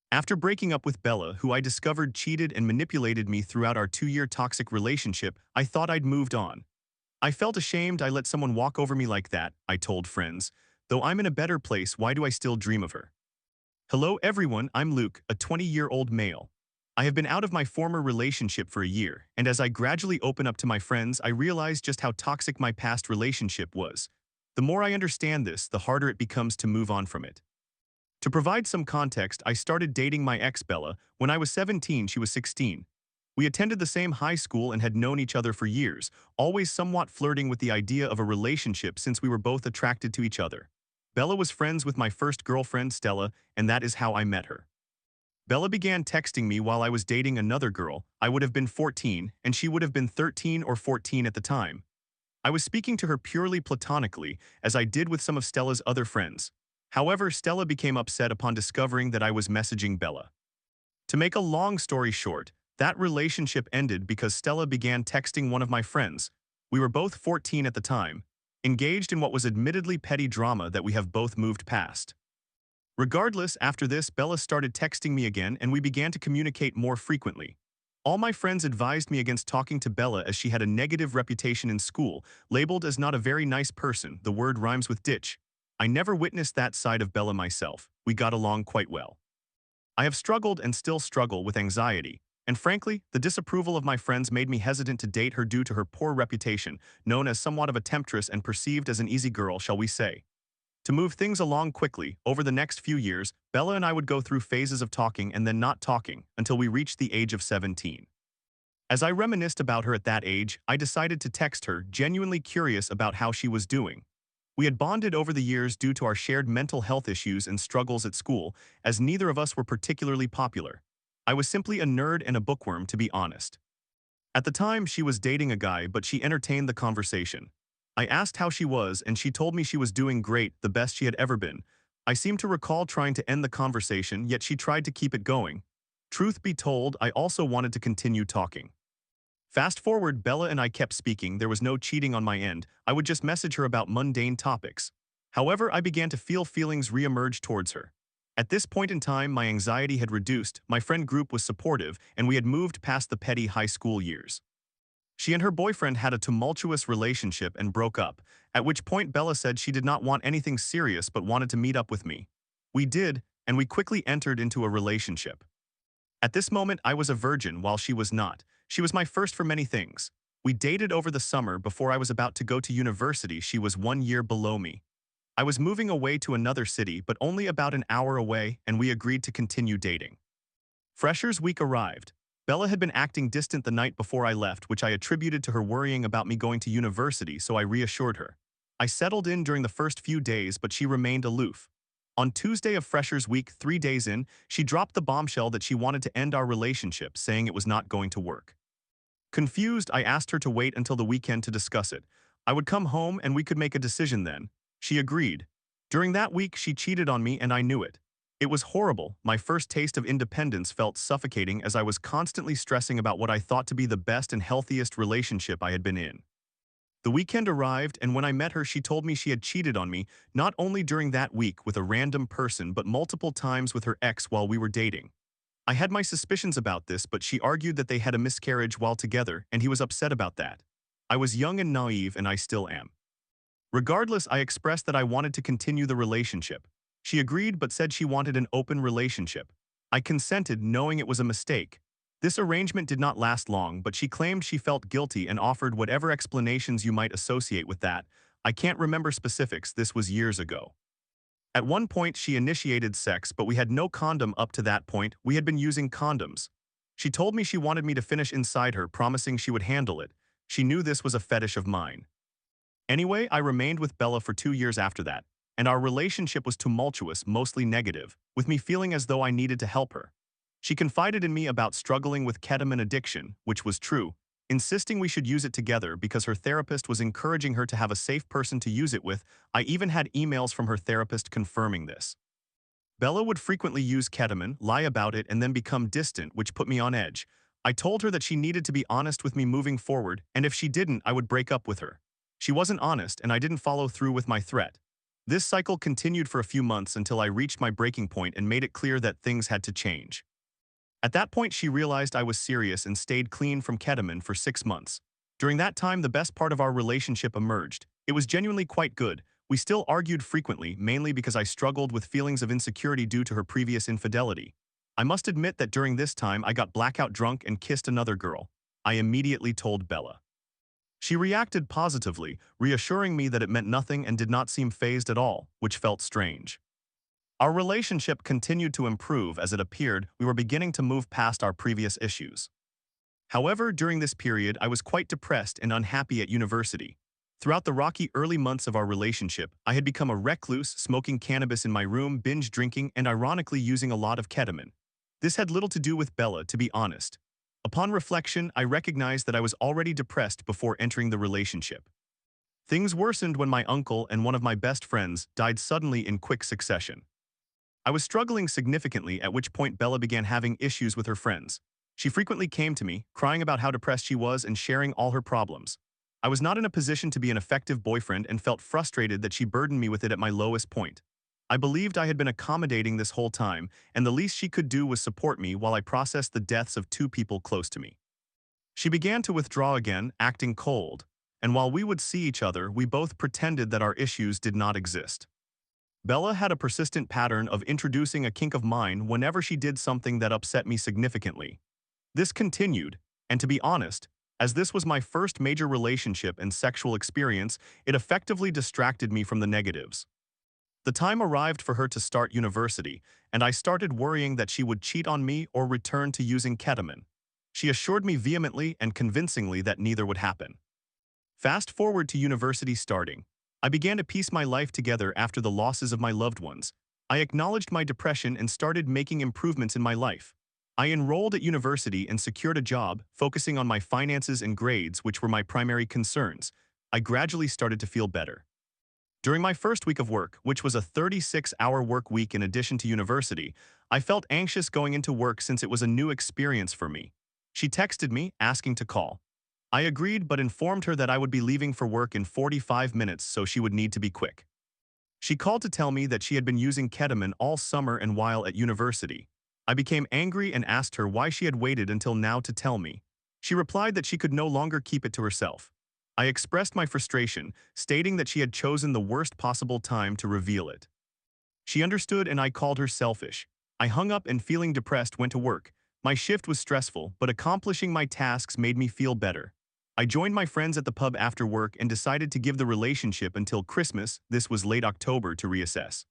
After breaking up with Bella, who I discovered cheated and manipulated me throughout our 2-year toxic relationship, I thought I'd moved on. I felt ashamed I let someone walk over me like that, I told friends. Though I'm in a better place, why do I still dream of her? Hello everyone, I'm Luke, a 20-year-old male. I have been out of my former relationship for a year, and as I gradually open up to my friends, I realize just how toxic my past relationship was. The more I understand this, the harder it becomes to move on from it. To provide some context, I started dating my ex Bella. When I was 17, she was 16. We attended the same high school and had known each other for years, always somewhat flirting with the idea of a relationship since we were both attracted to each other. Bella was friends with my first girlfriend, Stella, and that is how I met her. Bella began texting me while I was dating another girl. I would have been 14, and she would have been 13 or 14 at the time. I was speaking to her purely platonically, as I did with some of Stella's other friends. However, Stella became upset upon discovering that I was messaging Bella. To make a long story short, that relationship ended because Stella began texting one of my friends. We were both 14 at the time, engaged in what was admittedly petty drama that we have both moved past. Regardless, after this, Bella started texting me again and we began to communicate more frequently. All my friends advised me against talking to Bella as she had a negative reputation in school, labeled as not a very nice person. The word rhymes with ditch. I never witnessed that side of Bella myself. We got along quite well. I have struggled and still struggle with anxiety, and frankly, the disapproval of my friends made me hesitant to date her due to her poor reputation, known as somewhat of a temptress and perceived as an easy girl, shall we say. To move things along quickly, over the next few years, Bella and I would go through phases of talking and then not talking until we reached the age of 17. As I reminisced about her at that age, I decided to text her, genuinely curious about how she was doing. We had bonded over the years due to our shared mental health issues and struggles at school, as neither of us were particularly popular. I was simply a nerd and a bookworm, to be honest. At the time, she was dating a guy, but she entertained the conversation. I asked how she was, and she told me she was doing great, the best she had ever been. I seem to recall trying to end the conversation, yet she tried to keep it going. Truth be told, I also wanted to continue talking. Fast forward, Bella and I kept speaking. There was no cheating on my end. I would just message her about mundane topics. However, I began to feel feelings re-emerge towards her. At this point in time, my anxiety had reduced, my friend group was supportive, and we had moved past the petty high school years. She and her boyfriend had a tumultuous relationship and broke up, at which point Bella said she did not want anything serious but wanted to meet up with me. We did, and we quickly entered into a relationship. At this moment, I was a virgin while she was not. She was my first for many things. We dated over the summer before I was about to go to university. She was 1 year below me. I was moving away to another city, but only about an hour away, and we agreed to continue dating. Freshers Week arrived. Bella had been acting distant the night before I left, which I attributed to her worrying about me going to university, so I reassured her. I settled in during the first few days, but she remained aloof. On Tuesday of Freshers Week, 3 days in, she dropped the bombshell that she wanted to end our relationship, saying it was not going to work. Confused, I asked her to wait until the weekend to discuss it. I would come home and we could make a decision then. She agreed. During that week, she cheated on me and I knew it. It was horrible. My first taste of independence felt suffocating as I was constantly stressing about what I thought to be the best and healthiest relationship I had been in. The weekend arrived, and when I met her, she told me she had cheated on me, not only during that week with a random person but multiple times with her ex while we were dating. I had my suspicions about this, but she argued that they had a miscarriage while together, and he was upset about that. I was young and naive, and I still am. Regardless, I expressed that I wanted to continue the relationship. She agreed but said she wanted an open relationship. I consented, knowing it was a mistake. This arrangement did not last long, but she claimed she felt guilty and offered whatever explanations you might associate with that. I can't remember specifics, this was years ago. At one point, she initiated sex, but we had no condom up to that point. We had been using condoms. She told me she wanted me to finish inside her, promising she would handle it. She knew this was a fetish of mine. Anyway, I remained with Bella for 2 years after that, and our relationship was tumultuous, mostly negative, with me feeling as though I needed to help her. She confided in me about struggling with ketamine addiction, which was true, insisting we should use it together because her therapist was encouraging her to have a safe person to use it with. I even had emails from her therapist confirming this. Bella would frequently use ketamine, lie about it, and then become distant, which put me on edge. I told her that she needed to be honest with me moving forward, and if she didn't, I would break up with her. She wasn't honest, and I didn't follow through with my threat. This cycle continued for a few months until I reached my breaking point and made it clear that things had to change. At that point, she realized I was serious and stayed clean from ketamine for 6 months. During that time, the best part of our relationship emerged. It was genuinely quite good. We still argued frequently, mainly because I struggled with feelings of insecurity due to her previous infidelity. I must admit that during this time, I got blackout drunk and kissed another girl. I immediately told Bella. She reacted positively, reassuring me that it meant nothing and did not seem fazed at all, which felt strange. Our relationship continued to improve as it appeared we were beginning to move past our previous issues. However, during this period, I was quite depressed and unhappy at university. Throughout the rocky early months of our relationship, I had become a recluse, smoking cannabis in my room, binge drinking, and ironically using a lot of ketamine. This had little to do with Bella, to be honest. Upon reflection, I recognized that I was already depressed before entering the relationship. Things worsened when my uncle and one of my best friends died suddenly in quick succession. I was struggling significantly, at which point Bella began having issues with her friends. She frequently came to me, crying about how depressed she was and sharing all her problems. I was not in a position to be an effective boyfriend and felt frustrated that she burdened me with it at my lowest point. I believed I had been accommodating this whole time, and the least she could do was support me while I processed the deaths of two people close to me. She began to withdraw again, acting cold, and while we would see each other, we both pretended that our issues did not exist. Bella had a persistent pattern of introducing a kink of mine whenever she did something that upset me significantly. This continued, and to be honest, as this was my first major relationship and sexual experience, it effectively distracted me from the negatives. The time arrived for her to start university, and I started worrying that she would cheat on me or return to using ketamine. She assured me vehemently and convincingly that neither would happen. Fast forward to university starting. I began to piece my life together after the losses of my loved ones. I acknowledged my depression and started making improvements in my life. I enrolled at university and secured a job, focusing on my finances and grades, which were my primary concerns. I gradually started to feel better. During my first week of work, which was a 36-hour work week in addition to university, I felt anxious going into work since it was a new experience for me. She texted me, asking to call. I agreed but informed her that I would be leaving for work in 45 minutes, so she would need to be quick. She called to tell me that she had been using ketamine all summer and while at university. I became angry and asked her why she had waited until now to tell me. She replied that she could no longer keep it to herself. I expressed my frustration, stating that she had chosen the worst possible time to reveal it. She understood and I called her selfish. I hung up and feeling depressed went to work. My shift was stressful, but accomplishing my tasks made me feel better. I joined my friends at the pub after work and decided to give the relationship until Christmas, this was late October, to reassess.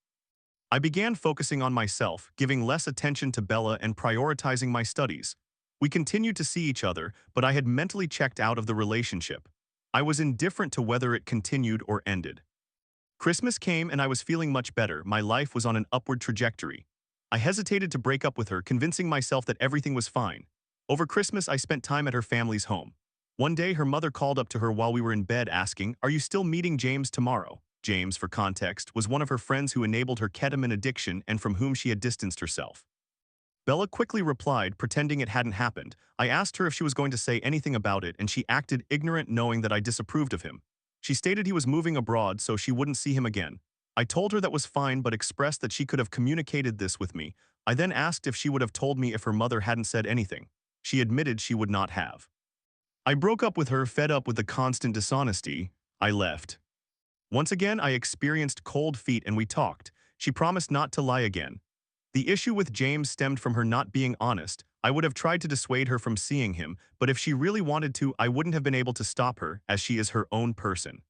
I began focusing on myself, giving less attention to Bella and prioritizing my studies. We continued to see each other, but I had mentally checked out of the relationship. I was indifferent to whether it continued or ended. Christmas came and I was feeling much better. My life was on an upward trajectory. I hesitated to break up with her, convincing myself that everything was fine. Over Christmas, I spent time at her family's home. One day, her mother called up to her while we were in bed asking, "Are you still meeting James tomorrow?" James, for context, was one of her friends who enabled her ketamine addiction and from whom she had distanced herself. Bella quickly replied, pretending it hadn't happened. I asked her if she was going to say anything about it, and she acted ignorant, knowing that I disapproved of him. She stated he was moving abroad, so she wouldn't see him again. I told her that was fine, but expressed that she could have communicated this with me. I then asked if she would have told me if her mother hadn't said anything. She admitted she would not have. I broke up with her, fed up with the constant dishonesty. I left. Once again, I experienced cold feet and we talked. She promised not to lie again. The issue with James stemmed from her not being honest. I would have tried to dissuade her from seeing him, but if she really wanted to, I wouldn't have been able to stop her, as she is her own person.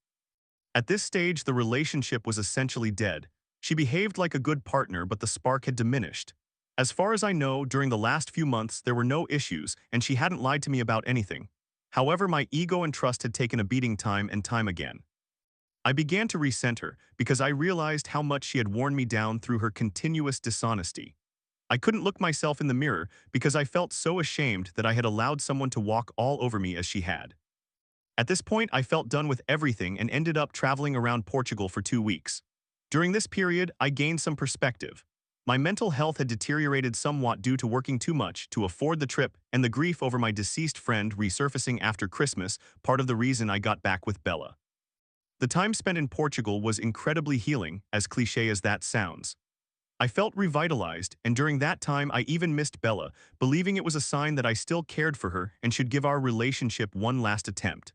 At this stage, the relationship was essentially dead. She behaved like a good partner, but the spark had diminished. As far as I know, during the last few months, there were no issues, and she hadn't lied to me about anything. However, my ego and trust had taken a beating time and time again. I began to resent her because I realized how much she had worn me down through her continuous dishonesty. I couldn't look myself in the mirror because I felt so ashamed that I had allowed someone to walk all over me as she had. At this point, I felt done with everything and ended up traveling around Portugal for 2 weeks. During this period, I gained some perspective. My mental health had deteriorated somewhat due to working too much to afford the trip and the grief over my deceased friend resurfacing after Christmas, part of the reason I got back with Bella. The time spent in Portugal was incredibly healing, as cliché as that sounds. I felt revitalized, and during that time I even missed Bella, believing it was a sign that I still cared for her and should give our relationship one last attempt.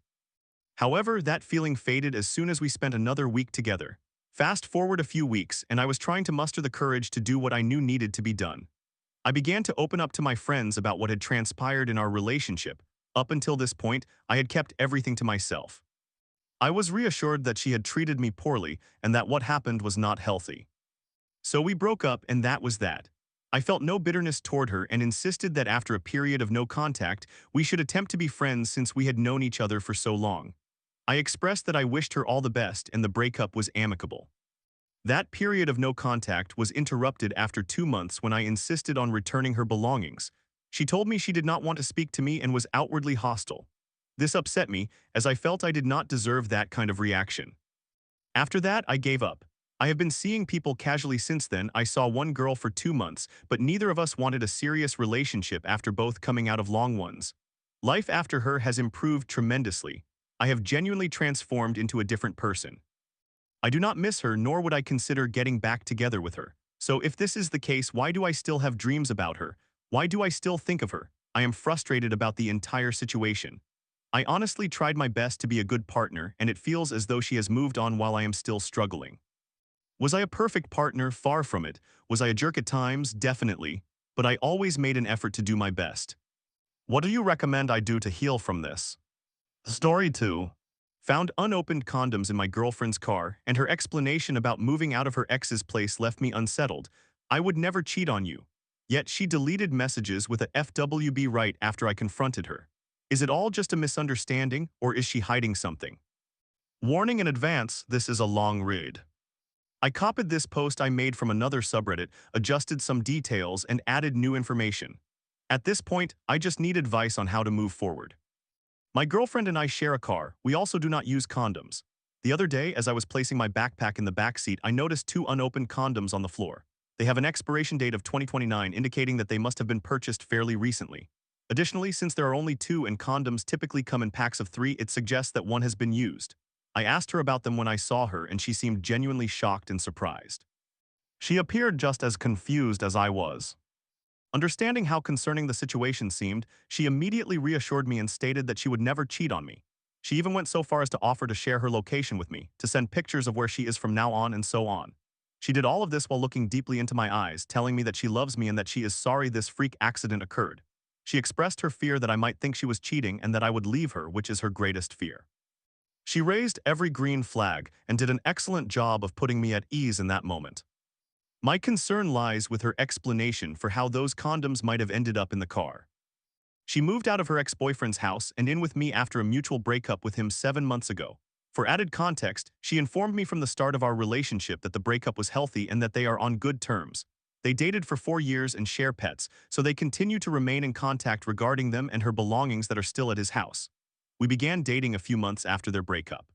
However, that feeling faded as soon as we spent another week together. Fast forward a few weeks, and I was trying to muster the courage to do what I knew needed to be done. I began to open up to my friends about what had transpired in our relationship. Up until this point, I had kept everything to myself. I was reassured that she had treated me poorly and that what happened was not healthy. So we broke up, and that was that. I felt no bitterness toward her and insisted that after a period of no contact, we should attempt to be friends since we had known each other for so long. I expressed that I wished her all the best and the breakup was amicable. That period of no contact was interrupted after 2 months when I insisted on returning her belongings. She told me she did not want to speak to me and was outwardly hostile. This upset me, as I felt I did not deserve that kind of reaction. After that, I gave up. I have been seeing people casually since then. I saw one girl for 2 months, but neither of us wanted a serious relationship after both coming out of long ones. Life after her has improved tremendously. I have genuinely transformed into a different person. I do not miss her, nor would I consider getting back together with her. So if this is the case, why do I still have dreams about her? Why do I still think of her? I am frustrated about the entire situation. I honestly tried my best to be a good partner, and it feels as though she has moved on while I am still struggling. Was I a perfect partner? Far from it. Was I a jerk at times? Definitely. But I always made an effort to do my best. What do you recommend I do to heal from this? Story 2. Found unopened condoms in my girlfriend's car, and her explanation about moving out of her ex's place left me unsettled. I would never cheat on you. Yet she deleted messages with a FWB right after I confronted her. Is it all just a misunderstanding, or is she hiding something? Warning in advance, this is a long read. I copied this post I made from another subreddit, adjusted some details, and added new information. At this point, I just need advice on how to move forward. My girlfriend and I share a car. We also do not use condoms. The other day, as I was placing my backpack in the back seat, I noticed 2 unopened condoms on the floor. They have an expiration date of 2029, indicating that they must have been purchased fairly recently. Additionally, since there are only 2 and condoms typically come in packs of 3, it suggests that one has been used. I asked her about them when I saw her, and she seemed genuinely shocked and surprised. She appeared just as confused as I was. Understanding how concerning the situation seemed, she immediately reassured me and stated that she would never cheat on me. She even went so far as to offer to share her location with me, to send pictures of where she is from now on and so on. She did all of this while looking deeply into my eyes, telling me that she loves me and that she is sorry this freak accident occurred. She expressed her fear that I might think she was cheating and that I would leave her, which is her greatest fear. She raised every green flag and did an excellent job of putting me at ease in that moment. My concern lies with her explanation for how those condoms might have ended up in the car. She moved out of her ex-boyfriend's house and in with me after a mutual breakup with him 7 months ago. For added context, she informed me from the start of our relationship that the breakup was healthy and that they are on good terms. They dated for 4 years and share pets, so they continue to remain in contact regarding them and her belongings that are still at his house. We began dating a few months after their breakup.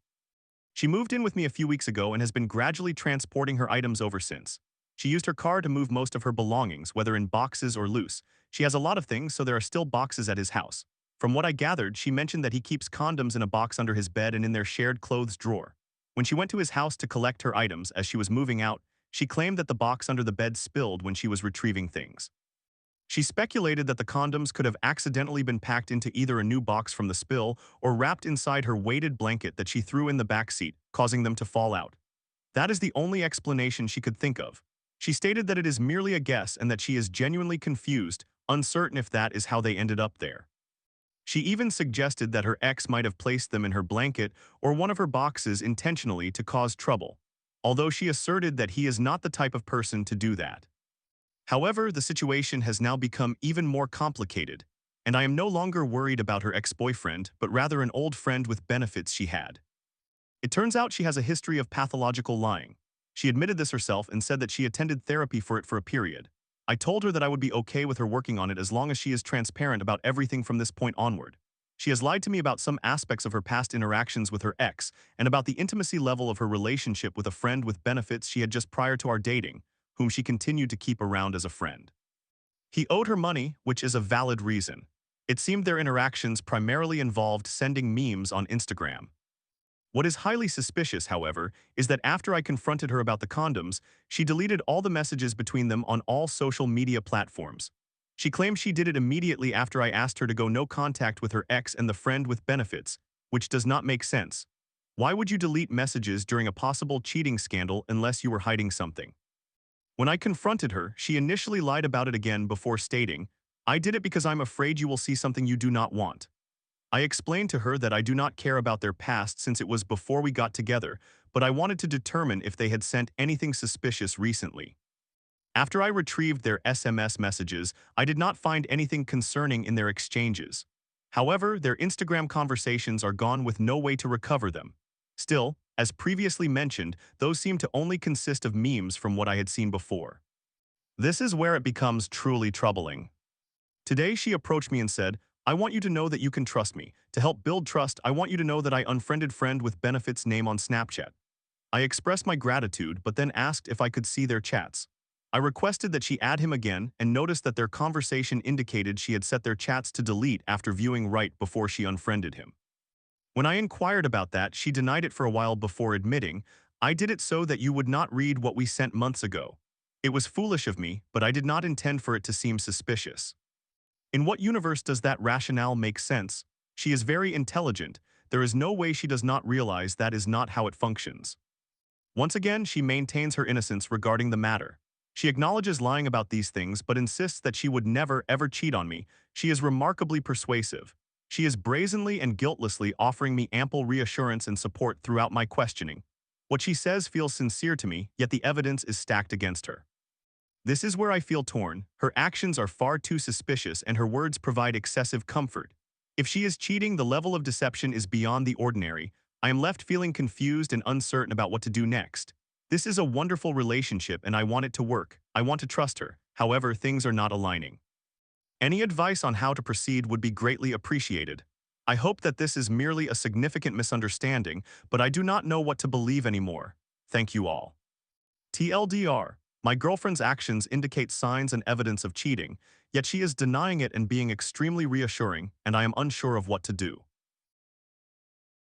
She moved in with me a few weeks ago and has been gradually transporting her items over since. She used her car to move most of her belongings, whether in boxes or loose. She has a lot of things, so there are still boxes at his house. From what I gathered, she mentioned that he keeps condoms in a box under his bed and in their shared clothes drawer. When she went to his house to collect her items as she was moving out, she claimed that the box under the bed spilled when she was retrieving things. She speculated that the condoms could have accidentally been packed into either a new box from the spill or wrapped inside her weighted blanket that she threw in the back seat, causing them to fall out. That is the only explanation she could think of. She stated that it is merely a guess and that she is genuinely confused, uncertain if that is how they ended up there. She even suggested that her ex might have placed them in her blanket or one of her boxes intentionally to cause trouble, although she asserted that he is not the type of person to do that. However, the situation has now become even more complicated, and I am no longer worried about her ex-boyfriend, but rather an old friend with benefits she had. It turns out she has a history of pathological lying. She admitted this herself and said that she attended therapy for it for a period. I told her that I would be okay with her working on it as long as she is transparent about everything from this point onward. She has lied to me about some aspects of her past interactions with her ex and about the intimacy level of her relationship with a friend with benefits she had just prior to our dating, whom she continued to keep around as a friend. He owed her money, which is a valid reason. It seemed their interactions primarily involved sending memes on Instagram. What is highly suspicious, however, is that after I confronted her about the condoms, she deleted all the messages between them on all social media platforms. She claims she did it immediately after I asked her to go no contact with her ex and the friend with benefits, which does not make sense. Why would you delete messages during a possible cheating scandal unless you were hiding something? When I confronted her, she initially lied about it again before stating, "I did it because I'm afraid you will see something you do not want." I explained to her that I do not care about their past since it was before we got together, but I wanted to determine if they had sent anything suspicious recently. After I retrieved their SMS messages, I did not find anything concerning in their exchanges. However, their Instagram conversations are gone with no way to recover them. Still, as previously mentioned, those seem to only consist of memes from what I had seen before. This is where it becomes truly troubling. Today she approached me and said, "I want you to know that you can trust me. To help build trust, I want you to know that I unfriended friend with benefits name on Snapchat." I expressed my gratitude but then asked if I could see their chats. I requested that she add him again and noticed that their conversation indicated she had set their chats to delete after viewing right before she unfriended him. When I inquired about that, she denied it for a while before admitting, "I did it so that you would not read what we sent months ago. It was foolish of me, but I did not intend for it to seem suspicious." In what universe does that rationale make sense? She is very intelligent. There is no way she does not realize that is not how it functions. Once again, she maintains her innocence regarding the matter. She acknowledges lying about these things but insists that she would never, ever cheat on me. She is remarkably persuasive. She is brazenly and guiltlessly offering me ample reassurance and support throughout my questioning. What she says feels sincere to me, yet the evidence is stacked against her. This is where I feel torn. Her actions are far too suspicious and her words provide excessive comfort. If she is cheating, the level of deception is beyond the ordinary. I am left feeling confused and uncertain about what to do next. This is a wonderful relationship and I want it to work. I want to trust her. However, things are not aligning. Any advice on how to proceed would be greatly appreciated. I hope that this is merely a significant misunderstanding, but I do not know what to believe anymore. Thank you all. TLDR. My girlfriend's actions indicate signs and evidence of cheating, yet she is denying it and being extremely reassuring, and I am unsure of what to do.